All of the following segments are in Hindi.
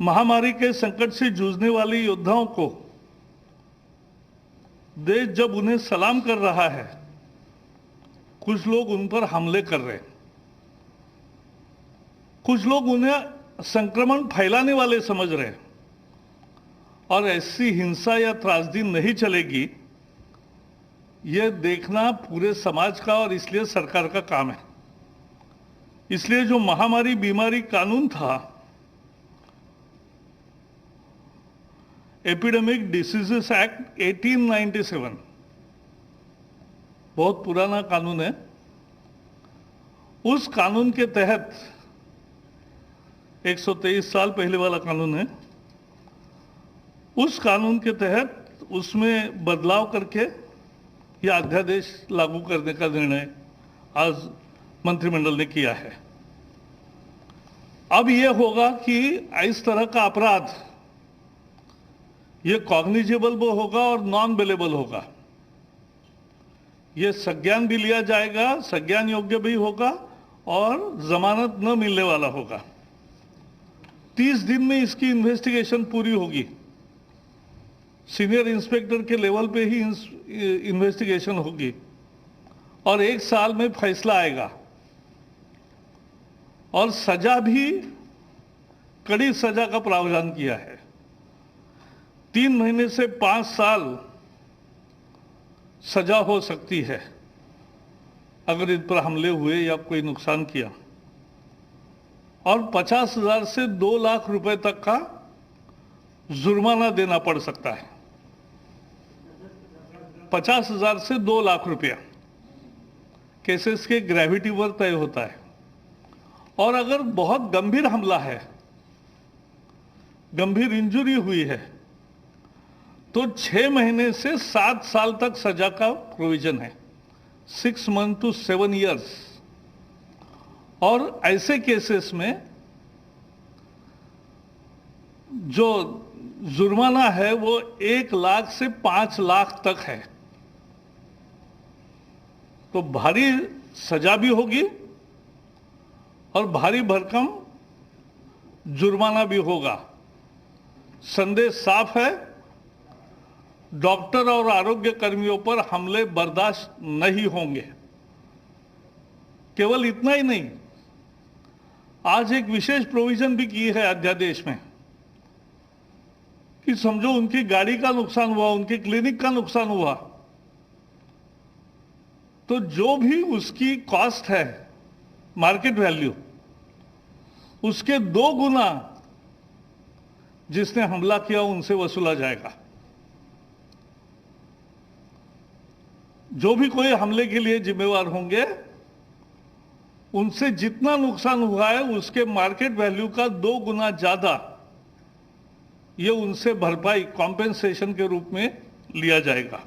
महामारी के संकट से जूझने वाले योद्धाओं को देश जब उन्हें सलाम कर रहा है, कुछ लोग उन पर हमले कर रहे हैं। कुछ लोग उन्हें संक्रमण फैलाने वाले समझ रहे हैं और ऐसी हिंसा या त्रासदी नहीं चलेगी, यह देखना पूरे समाज का और इसलिए सरकार का काम है। इसलिए जो महामारी बीमारी कानून था, एपिडेमिक डिसीजेस एक्ट 1897, बहुत पुराना कानून है। उस कानून के तहत 123 साल पहले वाला कानून है। उस कानून के तहत उसमें बदलाव करके यह अध्यादेश लागू करने का निर्णय आज मंत्रिमंडल ने किया है। अब यह होगा कि इस तरह का अपराध ये कॉग्निजेबल भी होगा और नॉन बेलेबल होगा। ये संज्ञान भी लिया जाएगा, संज्ञान योग्य भी होगा और जमानत न मिलने वाला होगा। 30 दिन में इसकी इन्वेस्टिगेशन पूरी होगी। सीनियर इंस्पेक्टर के लेवल पे ही इन्वेस्टिगेशन होगी और 1 साल में फैसला आएगा और सजा भी कड़ी सजा का प्रावधान किया है। 3 महीने से 5 साल सजा हो सकती है अगर इन पर हमले हुए या कोई नुकसान किया, और 50,000 से 2 लाख रुपए तक का जुर्माना देना पड़ सकता है। 50,000 से 2 लाख रुपया केसेस के ग्रेविटी पर तय होता है। और अगर बहुत गंभीर हमला है, गंभीर इंजरी हुई है, तो 6 महीने से 7 साल तक सजा का प्रोविजन है, 6 मंथ टू 7 इयर्स। और ऐसे केसेस में जो जुर्माना है वो 1 लाख से 5 लाख तक है। तो भारी सजा भी होगी और भारी भरकम जुर्माना भी होगा। संदेश साफ है, डॉक्टर और आरोग्य कर्मियों पर हमले बर्दाश्त नहीं होंगे। केवल इतना ही नहीं, आज एक विशेष प्रोविजन भी की है अध्यादेश में कि समझो उनकी गाड़ी का नुकसान हुआ, उनके क्लिनिक का नुकसान हुआ, तो जो भी उसकी कॉस्ट है, मार्केट वैल्यू, उसके 2 गुना जिसने हमला किया उनसे वसूला जाएगा। जो भी कोई हमले के लिए जिम्मेवार होंगे, उनसे जितना नुकसान हुआ है उसके मार्केट वैल्यू का 2 गुना ज्यादा ये उनसे भरपाई, कॉम्पेंसेशन के रूप में लिया जाएगा।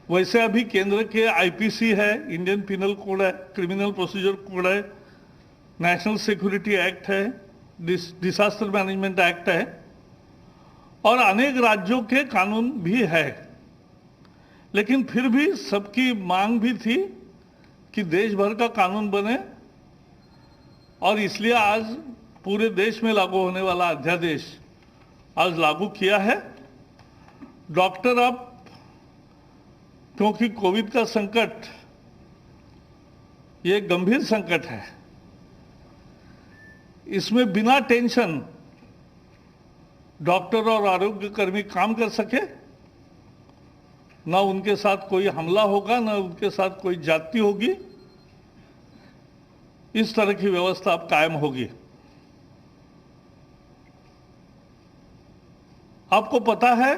वैसे अभी केंद्र के आईपीसी है, इंडियन पिनल कोड है, क्रिमिनल प्रोसीजर कोड है, नेशनल सिक्योरिटी एक्ट है, डिसास्टर मैनेजमेंट एक्ट है और अनेक राज्यों के कानून भी है। लेकिन फिर भी सबकी मांग भी थी कि देश भर का कानून बने और इसलिए आज पूरे देश में लागू होने वाला अध्यादेश आज लागू किया है। डॉक्टर अब, क्योंकि कोविड का संकट ये गंभीर संकट है, इसमें बिना टेंशन डॉक्टर और आरोग्य कर्मी काम कर सके, ना उनके साथ कोई हमला होगा, ना उनके साथ कोई जाति होगी। इस तरह की व्यवस्था अब कायम होगी। आपको पता है,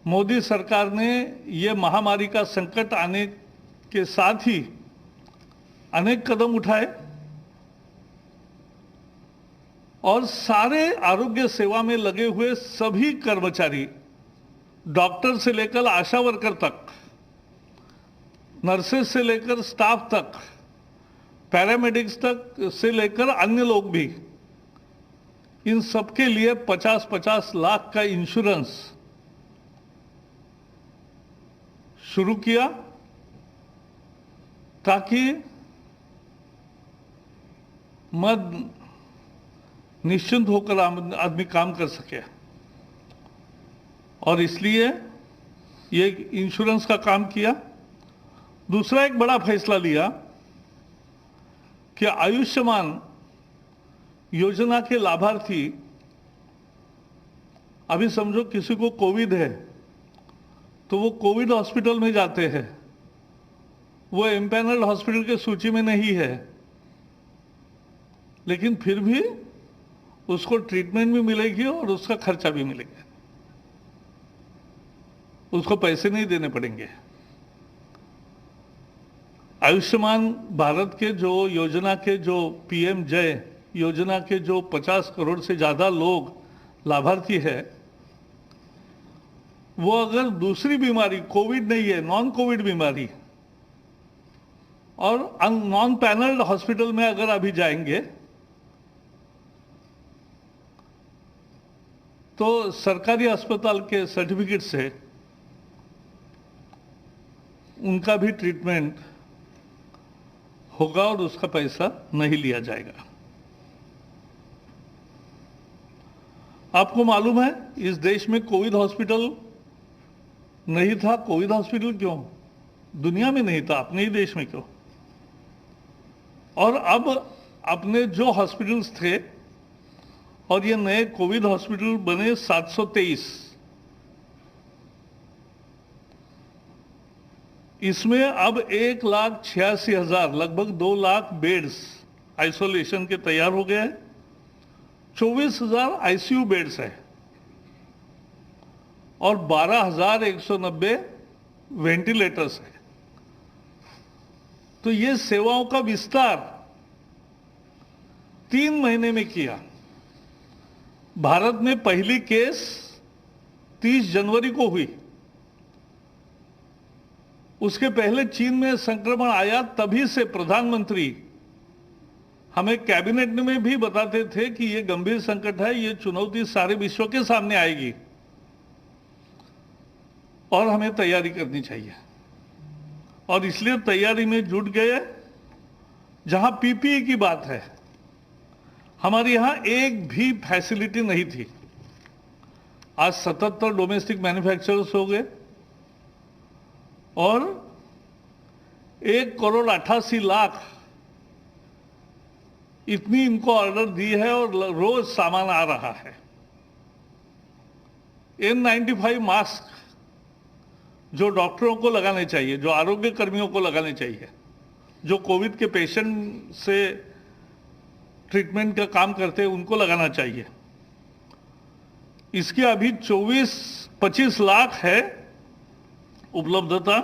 मोदी सरकार ने ये महामारी का संकट आने के साथ ही अनेक कदम उठाए और सारे आरोग्य सेवा में लगे हुए सभी कर्मचारी, डॉक्टर से लेकर आशा वर्कर तक, नर्सेस से लेकर स्टाफ तक, पैरामेडिक्स तक से लेकर अन्य लोग भी, इन सबके लिए 50-50 लाख का इंश्योरेंस शुरू किया ताकि मद निश्चिंत होकर आदमी काम कर सके। और इसलिए ये इंश्योरेंस का काम किया। दूसरा एक बड़ा फैसला लिया कि आयुष्मान योजना के लाभार्थी, अभी समझो किसी को कोविड है तो वो कोविड हॉस्पिटल में जाते हैं, वो एम्पैनल्ड हॉस्पिटल के सूची में नहीं है, लेकिन फिर भी उसको ट्रीटमेंट भी मिलेगी और उसका खर्चा भी मिलेगा, उसको पैसे नहीं देने पड़ेंगे। आयुष्मान भारत के जो योजना के जो पीएम जय योजना के जो 50 करोड़ से ज्यादा लोग लाभार्थी है, वो अगर दूसरी बीमारी कोविड नहीं है, नॉन कोविड बीमारी और नॉन पैनल्ड हॉस्पिटल में अगर अभी जाएंगे तो सरकारी अस्पताल के सर्टिफिकेट से उनका भी ट्रीटमेंट होगा और उसका पैसा नहीं लिया जाएगा। आपको मालूम है इस देश में कोविड हॉस्पिटल नहीं था। कोविड हॉस्पिटल क्यों? दुनिया में नहीं था, अपने ही देश में क्यों? और अब अपने जो हॉस्पिटल्स थे और ये नए कोविड हॉस्पिटल बने 723, इसमें अब 1,86,000 लगभग 2 लाख बेड्स आइसोलेशन के तैयार हो गए हैं। 24,000 आईसीयू बेड्स है और 12,190 वेंटिलेटर्स है। तो ये सेवाओं का विस्तार 3 महीने में किया। भारत में पहली केस 30 जनवरी को हुई। उसके पहले चीन में संक्रमण आया, तभी से प्रधानमंत्री हमें कैबिनेट में भी बताते थे कि ये गंभीर संकट है, ये चुनौती सारे विश्व के सामने आएगी और हमें तैयारी करनी चाहिए। और इसलिए तैयारी में जुट गए। जहां पीपीई की बात है, हमारे यहां एक भी फैसिलिटी नहीं थी। आज 77 डोमेस्टिक मैन्युफैक्चरर्स हो गए और 1,88,00,000 इतनी इनको ऑर्डर दी है और रोज सामान आ रहा है। N95 मास्क जो डॉक्टरों को लगाने चाहिए, जो आरोग्य कर्मियों को लगाने चाहिए, जो कोविड के पेशेंट से ट्रीटमेंट का काम करते हैं, उनको लगाना चाहिए। इसकी अभी 24-25 लाख है उपलब्धता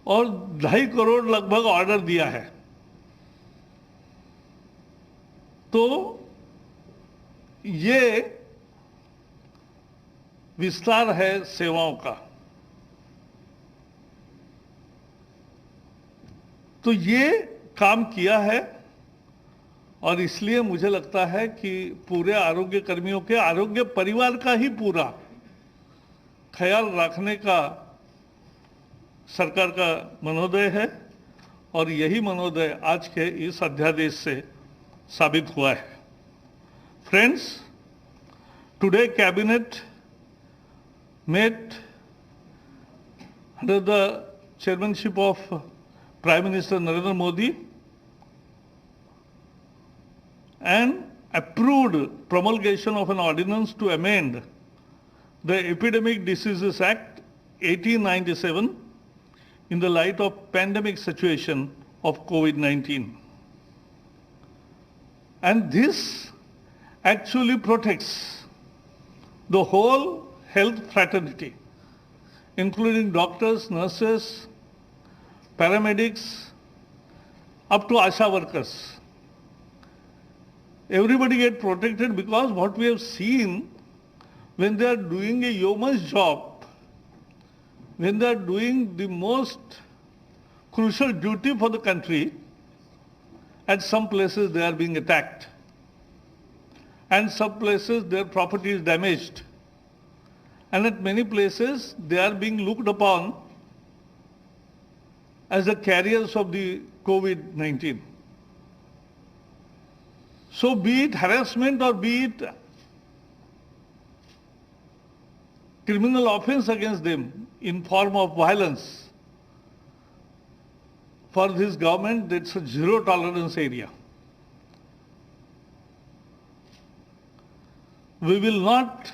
और 2.5 करोड़ लगभग ऑर्डर दिया है। तो ये विस्तार है सेवाओं का। तो ये काम किया है और इसलिए मुझे लगता है कि पूरे आरोग्य कर्मियों के आरोग्य परिवार का ही पूरा ख्याल रखने का सरकार का मनोदय है और यही मनोदय आज के इस अध्यादेश से साबित हुआ है। Friends, today cabinet met under the chairmanship of Prime Minister Narendra Modi and approved promulgation of an ordinance to amend the Epidemic Diseases Act 1897 in the light of pandemic situation of COVID-19. And this actually protects the whole health fraternity, including doctors, nurses, paramedics, up to ASHA workers. Everybody get protected because what we have seen, when they are doing a yeoman's job, when they are doing the most crucial duty for the country, at some places they are being attacked, and some places their property is damaged, and at many places they are being looked upon as the carriers of the COVID-19. So be it harassment or be it criminal offense against them in form of violence, for this government, that's a zero tolerance area. We will not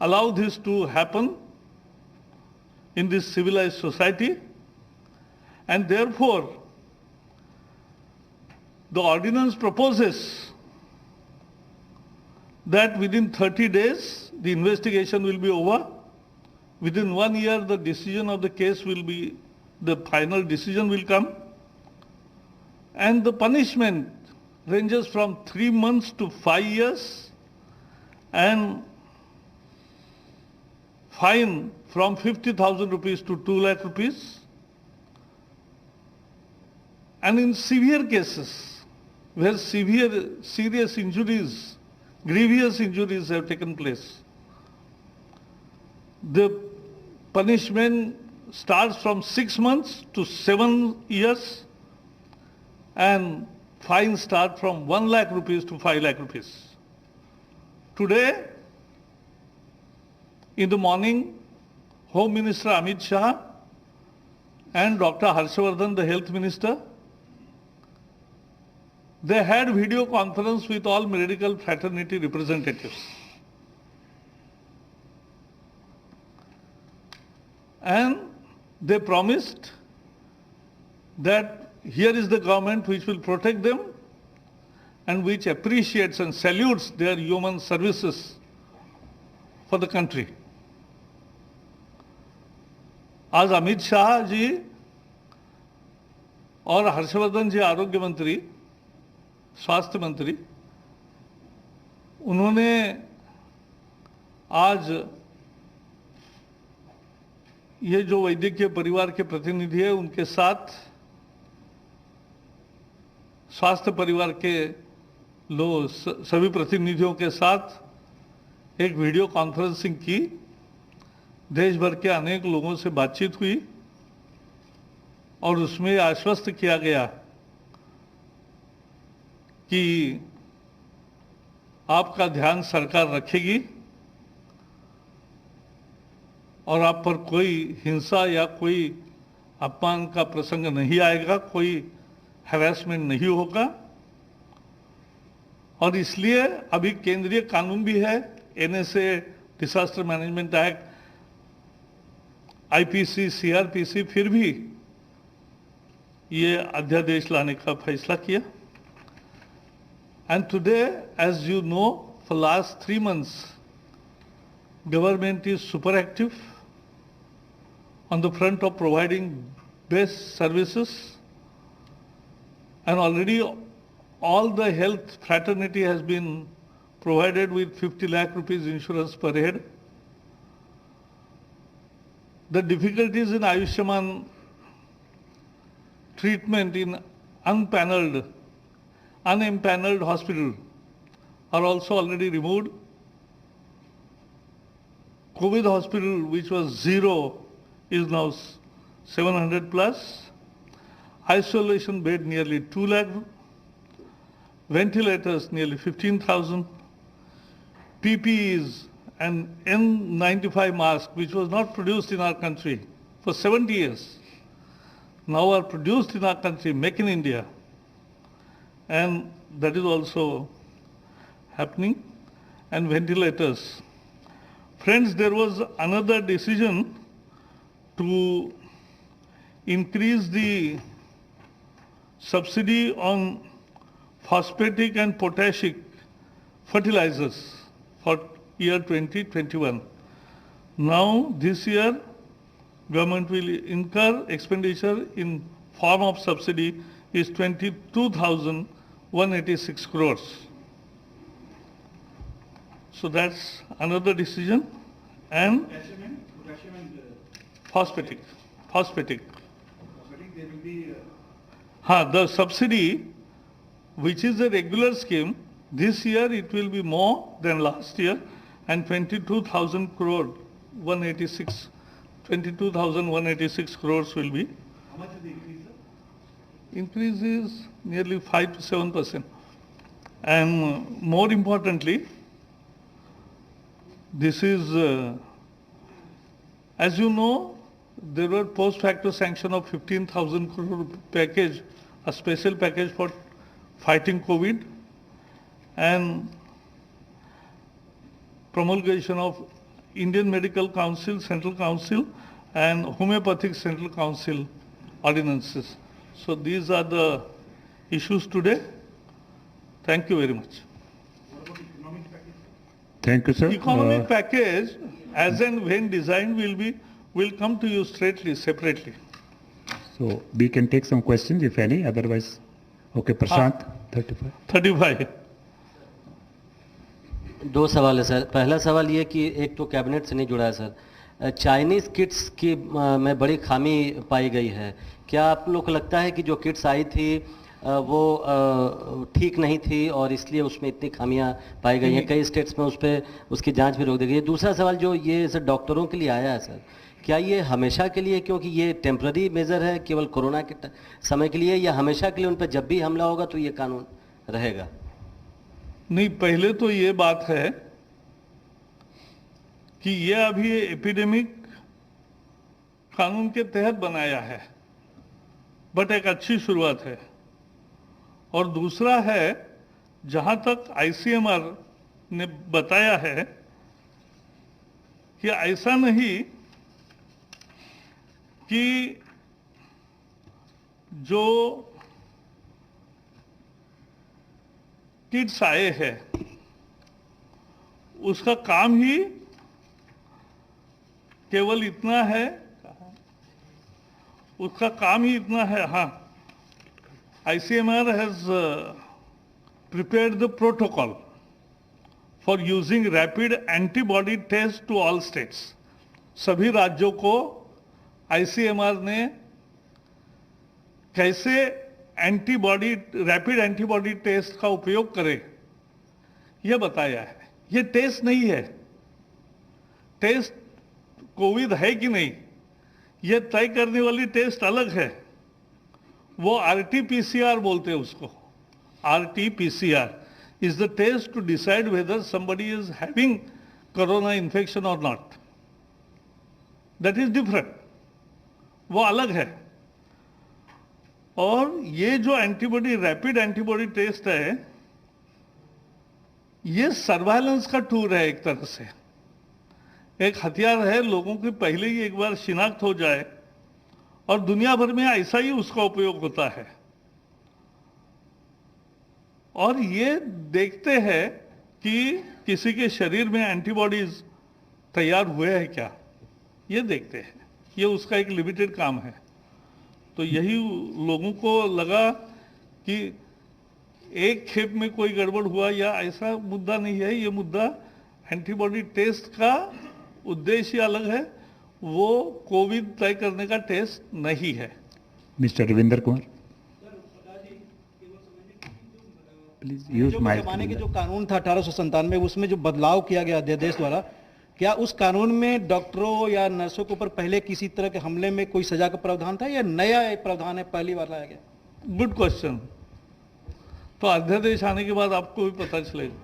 allow this to happen in this civilized society, and therefore the ordinance proposes that within 30 days the investigation will be over. Within 1 year the decision of the case will be, the final decision will come, and the punishment ranges from 3 months to 5 years and fine from 50,000 rupees to 2 lakh rupees. And in severe cases where serious injuries, grievous injuries have taken place, the punishment starts from 6 months to 7 years and fine start from 1 lakh rupees to 5 lakh rupees. Today, in the morning, Home Minister Amit Shah and Dr. Harshvardhan, the Health Minister, they had video conference with all medical fraternity representatives. And they promised that here is the government which will protect them and which appreciates and salutes their human services for the country. आज अमित शाह जी और हर्षवर्धन जी आरोग्य मंत्री, स्वास्थ्य मंत्री, उन्होंने आज ये जो वैद्यकीय परिवार के प्रतिनिधि है उनके साथ, स्वास्थ्य परिवार के लोग सभी प्रतिनिधियों के साथ एक वीडियो कॉन्फ्रेंसिंग की। देश भर के अनेक लोगों से बातचीत हुई और उसमें आश्वस्त किया गया कि आपका ध्यान सरकार रखेगी और आप पर कोई हिंसा या कोई अपमान का प्रसंग नहीं आएगा, कोई हैरेसमेंट नहीं होगा। और इसलिए अभी केंद्रीय कानून भी है, NSA, disaster management act, IPC, CRPC, फिर भी ये अध्यादेश लाने का फैसला किया। And today, as you know, for last 3 months, government is super active on the front of providing best services, and already all the health fraternity has been provided with 50 lakh rupees insurance per head. The difficulties in Ayushman treatment in unimpaneled hospital are also already removed. COVID hospital, which was 0, is now 700 plus. Isolation bed nearly 2 lakh. Ventilators nearly 15,000. PPEs and N95 mask, which was not produced in our country for 70 years, now are produced in our country, make in India. And that is also happening. And ventilators. Friends, there was another decision to increase the subsidy on phosphatic and potassic fertilizers for year 2021. Now, this year, government will incur expenditure in form of subsidy is 22,186 crores. So that's another decision. And phosphatic. There will be The subsidy, which is a regular scheme, this year it will be more than last year, and 22,186 crores will be. how much is the increase, sir? Increase is nearly 5 to 7%. And more importantly, this is, as you know, there were post-facto sanction of 15,000 crore package, a special package for fighting COVID, and promulgation of Indian Medical Council, Central Council, and Homeopathic Central Council ordinances. So these are the issues today. Thank you very much. Thank you, sir. Economic package, as and when designed, will come to you straightly, separately. So we can take some questions if any, otherwise, okay, Prashant, 35. 35. दो सवाल है सर। पहला सवाल ये कि एक तो कैबिनेट से नहीं जुड़ा है सर, चाइनीज़ किट्स की में बड़ी खामी पाई गई है। क्या आप लोग को लगता है कि जो किट्स आई थी वो ठीक नहीं थी और इसलिए उसमें इतनी खामियां पाई गई हैं? कई स्टेट्स में उस पर उसकी जांच भी रोक दी गई है। दूसरा सवाल जो ये सर डॉक्टरों के लिए आया है सर, क्या ये हमेशा के लिए, क्योंकि ये टेम्पररी मेजर है केवल कोरोना के समय के लिए, या हमेशा के लिए उन पर जब भी हमला होगा तो ये कानून रहेगा? नहीं, पहले तो ये बात है कि ये अभी एपिडेमिक कानून के तहत बनाया है, बट एक अच्छी शुरुआत है। और दूसरा है, जहां तक आईसीएमआर ने बताया है कि ऐसा नहीं कि जो किट्स आए हैं उसका काम ही केवल इतना है, उसका काम ही इतना है। हाँ, ICMR has prepared the protocol for using rapid antibody test to all states. सभी राज्यों को ICMR ने कैसे रैपिड एंटीबॉडी टेस्ट का उपयोग करे यह बताया है। यह टेस्ट नहीं है, टेस्ट कोविड है कि नहीं यह तय करने वाली टेस्ट अलग है। वो RT-PCR बोलते हैं उसको। RT-PCR is the test to decide whether somebody is having corona infection or not. That is different, वो अलग है। और ये जो रैपिड एंटीबॉडी टेस्ट है, ये सर्वाइलेंस का टूल है, एक तरह से एक हथियार है। लोगों की पहले ही एक बार शिनाख्त हो जाए, और दुनिया भर में ऐसा ही उसका उपयोग होता है। और ये देखते हैं कि किसी के शरीर में एंटीबॉडीज तैयार हुए हैं क्या, ये देखते हैं। ये उसका एक लिमिटेड काम है। तो यही लोगों को लगा कि एक खेप में कोई गड़बड़ हुआ या ऐसा मुद्दा नहीं है। ये मुद्दा एंटीबॉडी टेस्ट का उद्देश्य अलग है, वो कोविड तय करने का टेस्ट नहीं है। Mister Ravinder Kumar, please use mic. जमाने के जो कानून था 1897, उसमें जो बदलाव किया गया अध्यादेश द्वारा, क्या उस कानून में डॉक्टरों या नर्सों के ऊपर पहले किसी तरह के हमले में कोई सजा का प्रावधान था, या नया एक प्रावधान है, पहली बार लाया गया? Good question. तो अध्यादेश आने के बाद आपको भी पता चलेगा।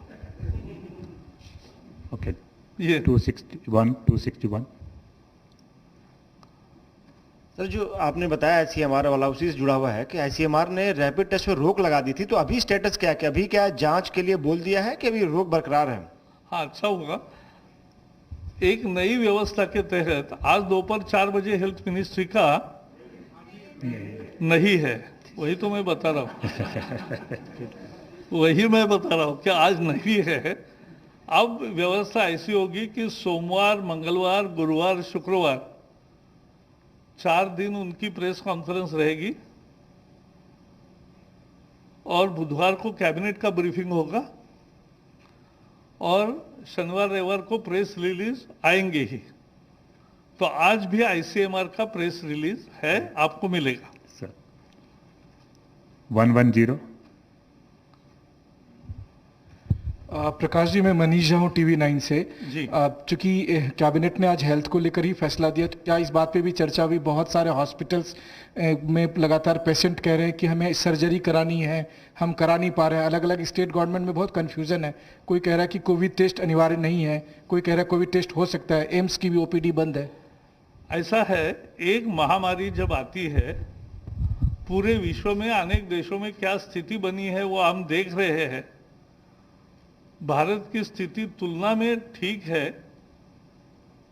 ओके, ये 261 सर, जो आपने बताया ICMR वाला, उसी से जुड़ा हुआ है कि ICMR ने रैपिड टेस्ट पर रोक लगा दी थी, तो अभी स्टेटस क्या है? कि अभी क्या जांच के लिए बोल दिया है कि अभी रोक बरकरार है? हाँ, अच्छा होगा। एक नई व्यवस्था के तहत आज दोपहर 4 बजे हेल्थ मिनिस्ट्री का नहीं है, वही तो मैं बता रहा हूँ वही मैं बता रहा हूँ कि आज नहीं है। अब व्यवस्था ऐसी होगी कि सोमवार, मंगलवार, गुरुवार, शुक्रवार 4 दिन उनकी प्रेस कॉन्फ्रेंस रहेगी, और बुधवार को कैबिनेट का ब्रीफिंग होगा, और शनिवार रविवार को प्रेस रिलीज आएंगे ही। तो आज भी ICMR का प्रेस रिलीज है, आपको मिलेगा। सर 110 प्रकाश जी, मैं मनीष झा हूँ TV9 से। जी। चूंकि कैबिनेट ने आज हेल्थ को लेकर ही फैसला दिया, तो क्या इस बात पे भी चर्चा हुई? बहुत सारे हॉस्पिटल्स में लगातार पेशेंट कह रहे हैं कि हमें सर्जरी करानी है, हम करा नहीं पा रहे हैं। अलग अलग स्टेट गवर्नमेंट में बहुत कन्फ्यूजन है। कोई कह रहा है कि कोविड टेस्ट अनिवार्य नहीं है, कोई कह रहा है कोविड टेस्ट हो सकता है, एम्स की भी OPD बंद है। ऐसा है, एक महामारी जब आती है, पूरे विश्व में अनेक देशों में क्या स्थिति बनी है वो हम देख रहे हैं। भारत की स्थिति तुलना में ठीक है,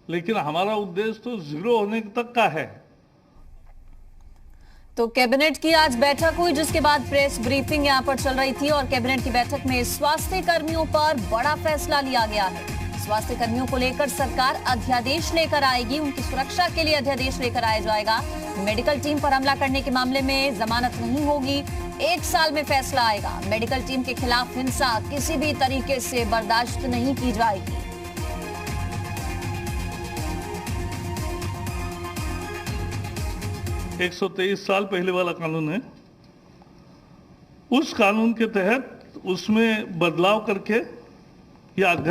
लेकिन हमारा उद्देश्य तो जीरो होने तक का है। तो कैबिनेट की आज बैठक हुई, जिसके बाद प्रेस ब्रीफिंग यहां पर चल रही थी और कैबिनेट की बैठक में स्वास्थ्य कर्मियों पर बड़ा फैसला लिया गया है। स्वास्थ्य कर्मियों को लेकर सरकार अध्यादेश लेकर आएगी, उनकी सुरक्षा के लिए अध्यादेश लेकर आया जाएगा। मेडिकल टीम पर हमला करने के मामले में जमानत नहीं होगी, 1 साल में फैसला आएगा। मेडिकल टीम के खिलाफ हिंसा किसी भी तरीके से बर्दाश्त नहीं की जाएगी। एक 123 साल पहले वाला कानून है, उस कानून के तहत उसमें बदलाव करके या